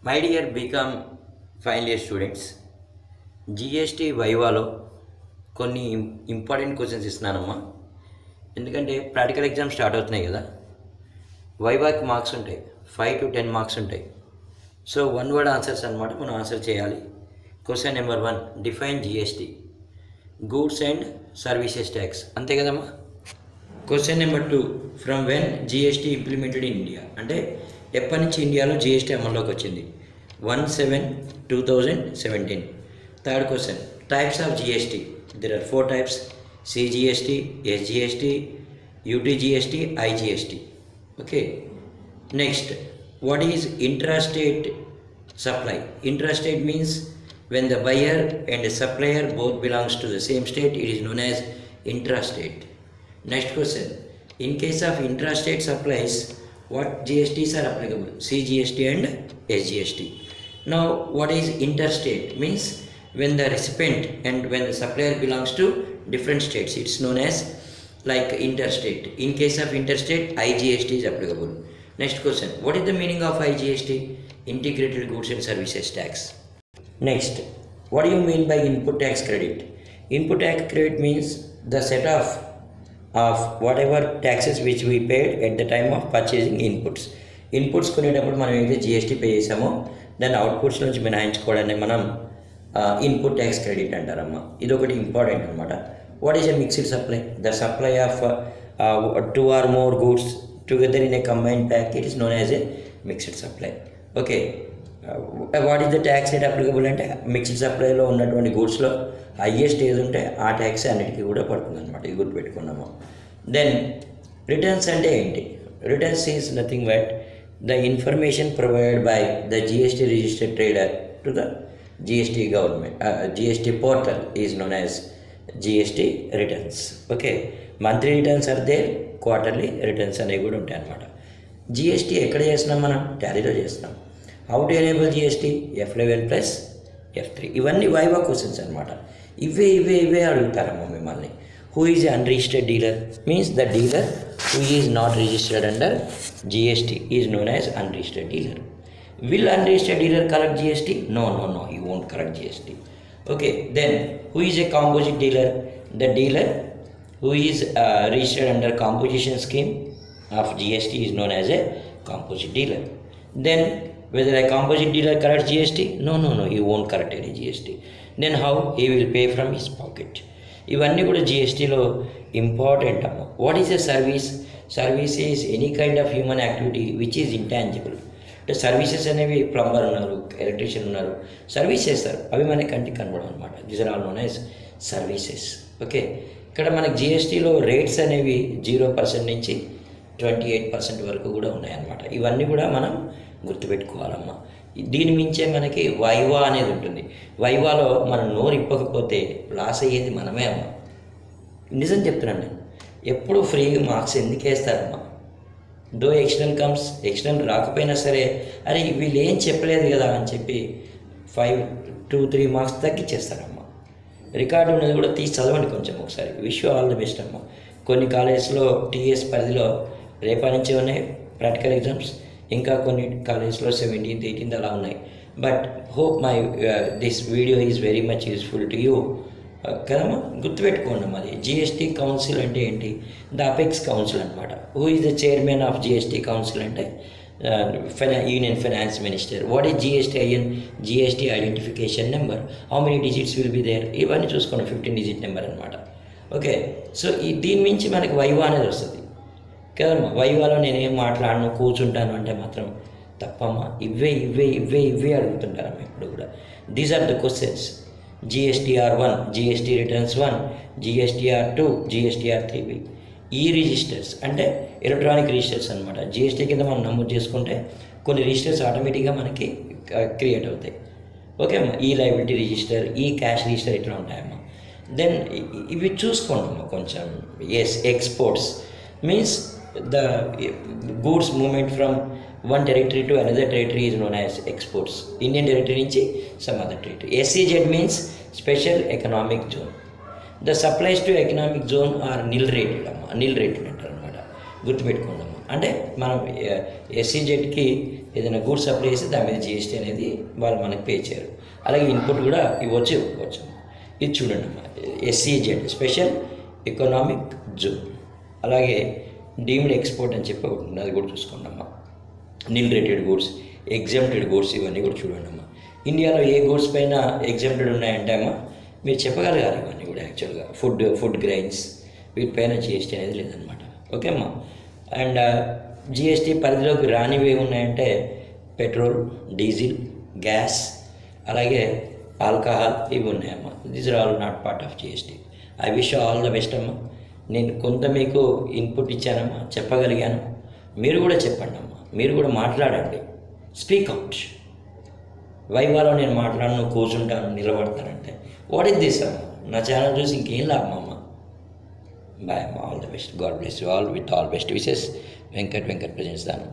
My dear B Com final year students, GST వైవాలో కొన్ని important questions ఇస్తున్నానమ్మా. ఎందుకంటే ప్రాక్టికల్ ఎగ్జామ్ స్టార్ట్ అవుతున్నాయి కదా. వైవాకి మార్క్స్ ఉంటాయి, 5 to 10 మార్క్స్ ఉంటాయి. సో వన్ వర్డ్ ఆన్సర్స్ అనమాట, మనం ఆన్సర్ చేయాలి. Question number 1, define GST, goods and services tax, అంతే కదమ్మా. Question number 2, from when GST implemented in India, అంటే ఎప్పటి నుంచి ఇండియాలో జిఎస్టీ అమల్లోకి వచ్చింది? 1/7/2017. Third question, types of GST, there are 4 types: CGST, SGST, UTGST, IGST. Okay. Next, what is intrastate supply? Intrastate means when the buyer and the supplier both belongs to the same state, it is known as intrastate. Next question, in case of intrastate supplies, what GSTs are applicable? CGST and SGST. Now, what is interstate? Means when the recipient and when the supplier belongs to different states, it's known as like interstate. In case of interstate, IGST is applicable. Next question, what is the meaning of IGST? Integrated Goods and Services Tax. Next, what do you mean by input tax credit? Input tax credit means the set of whatever taxes which we paid at the time of purchasing inputs. Inputs కొనేటప్పుడు మనం ఏదైతే GST pay చేసామో దాన్ని outputs నుంచి మినహాయించుకోవడాన్ని మనం input tax credit అంటారమ్మా. ఇది ఒకటి important అనమాట. What is a mixed supply? The supply of 2 or more goods together in a combined pack, it is known as a mixed supply. Okay. What is the tax rate applicable? అంటే mixed సప్లైలో ఉన్నటువంటి గూడ్స్లో highest ఏది ఉంటే ఆ tax అన్నిటికీ కూడా పడుతుంది అనమాట. ఇది గుర్తుపెట్టుకున్నాము. దెన్ రిటర్న్స్ అంటే ఏంటి? Returns is nothing but the information provided by the GST registered trader to the GST government. GST portal is known as GST returns. Okay. Monthly returns are there, quarterly returns అనేవి కూడా ఉంటాయి అన్నమాట. GST ఎక్కడ చేస్తున్నాం? మనం టాలీలో చేస్తున్నాం. How to enable GST? F11 + F3. ఇవన్నీ viva questions అనమాట. ఇవే అడుగుతారమ్మా మిమ్మల్ని. Who is unregistered dealer? Means the dealer who is not registered under GST is known as unregistered dealer. Will unregistered dealer collect GST? No, he won't collect GST. Okay. Then who is a composite dealer? The dealer who is registered under composition scheme of GST is known as a composite dealer. Then whether a composite dealer collects GST? No, he won't collect any GST. Then how? He will pay from his pocket. ఇవన్నీ కూడా జిఎస్టీలో important అమ్మ. What is a service? Service is any kind of human activity which is intangible. అంటే services అనేవి plumber ఉన్నారు, electrician ఉన్నారు, service చేస్తారు, అవి మనకి కంటికి కనబడవు అనమాట. These are all known as services. Okay. ఇక్కడ మనకి జిఎస్టీలో రేట్స్ అనేవి 0% నుంచి 28% వరకు కూడా ఉన్నాయన్నమాట. ఇవన్నీ కూడా మనం గుర్తుపెట్టుకోవాలమ్మా. దీని మించే మనకి వైవా అనేది ఉంటుంది. వైవాలో మనం నోరు ఇప్పకపోతే లాస్ అయ్యేది మనమే అమ్మా. నిజం చెప్తున్నాను నేను. ఎప్పుడు ఫ్రీ మార్క్స్ ఎందుకు వేస్తారమ్మా? దో ఎక్స్టర్నల్ కమ్స్, ఎక్స్టర్నల్ రాకపోయినా సరే అరే వీళ్ళు ఏం చెప్పలేదు కదా అని చెప్పి 5 to 3 మార్క్స్ తగ్గించేస్తారమ్మా. రికార్డు ఉన్నది కూడా తీసి చదవండి కొంచెం ఒకసారి. Wish you all the best అమ్మ. కొన్ని కాలేజెస్లో టీఎస్ పరిధిలో రేపటి నుంచే ఉన్నాయి ప్రాక్టికల్ ఎగ్జామ్స్, ఇంకా కొన్ని కాలేజెస్లో 17th, 18th అలా ఉన్నాయి. But hope my this video is very much useful to you కదమ్మా. గుర్తుపెట్టుకోండి అమ్మా. అది జిఎస్టీ కౌన్సిల్ అంటే ఏంటి? ద అపెక్స్ కౌన్సిల్ అనమాట. Who is the chairman of GST council అంటే union finance minister. What is GSTIN? GST identification number. How many digits will be there? ఇవన్నీ చూసుకోండి. 15 digit నెంబర్ అనమాట. ఓకే. సో దీని మించి మనకి వైవా అనేది వస్తుంది కదమ్మా. వైవాలో నేనేం మాట్లాడను, కూర్చుంటాను అంటే మాత్రం తప్పమ్మా. ఇవే అడుగుతుంటారమ్మా ఇప్పుడు కూడా. These are the questions. GSTR1, GST returns 1, GSTR2, GSTR3B. ఈ రిజిస్టర్స్ అంటే ఎలక్ట్రానిక్ రిజిస్టర్స్ అనమాట. జిఎస్టీ కింద మనం నమోదు చేసుకుంటే కొన్ని రిజిస్టర్స్ ఆటోమేటిక్గా మనకి క్రియేట్ అవుతాయి. ఓకే అమ్మా. ఈ లయబిలిటీ రిజిస్టర్, ఈ క్యాష్ రిజిస్టర్ ఇట్లా ఉంటాయమ్మా. దెన్ ఇవి చూసుకోండి అమ్మా కొంచెం. Exports means the goods movement from one territory to another territory is known as exports. Indian territory నుంచి some other territory. SEZ means special economic zone. The supplies to economic zone are nil rated అమ్మా. Nil rated అంటారు అనమాట. గుర్తుపెట్టుకోండి అమ్మా. అంటే మనం SEZకి ఏదైనా goods supply చేస్తే దాని మీద జిఎస్టీ అనేది వాళ్ళు మనకి పే చేయరు. అలాగే ఇన్పుట్ కూడా ఇవ్వచ్చు ఇవ్వకపోవచ్చు. ఇది చూడండి అమ్మా, SEZ స్పెషల్ ఎకనామిక్ జోన్. అలాగే డీమ్డ్ ఎక్స్పోర్ట్ అని చెప్పి ఒకటి ఉంది, అది కూడా చూసుకోండి అమ్మా. Nil rated goods, exempted goods, ఇవన్నీ కూడా చూడండి అమ్మా. ఇండియాలో ఏ గూడ్స్ పైన ఎగ్జామ్టెడ్ ఉన్నాయంటే అమ్మా మీరు చెప్పగలగాలి ఇవన్నీ కూడా. యాక్చువల్గా ఫుడ్ గ్రెయిన్స్ వీటిపైన జిఎస్టీ అనేది లేదనమాట. ఓకే అమ్మా. అండ్ జిఎస్టీ పరిధిలోకి రానివి ఏమున్నాయంటే పెట్రోల్, డీజిల్, గ్యాస్, అలాగే ఆల్కహాల్, ఇవి ఉన్నాయమ్మా. These are all not part of GST. I wish all the best అమ్మా. నేను కొంత మీకు ఇన్పుట్ ఇచ్చానమ్మా, చెప్పగలిగాను. మీరు కూడా చెప్పండి అమ్మా, మీరు కూడా మాట్లాడండి. Speak out. వైవాలో నేను మాట్లాడను, కూర్చుంటాను, నిలబడతానంటే వాట్ ఇస్ దిస్ అమ్మా? నా ఛానల్ చూసి ఇంకేం లాభం అమ్మా. బాయ్ అమ్మా, all the best. God bless you all with all best wishes. Venkat presents Dan.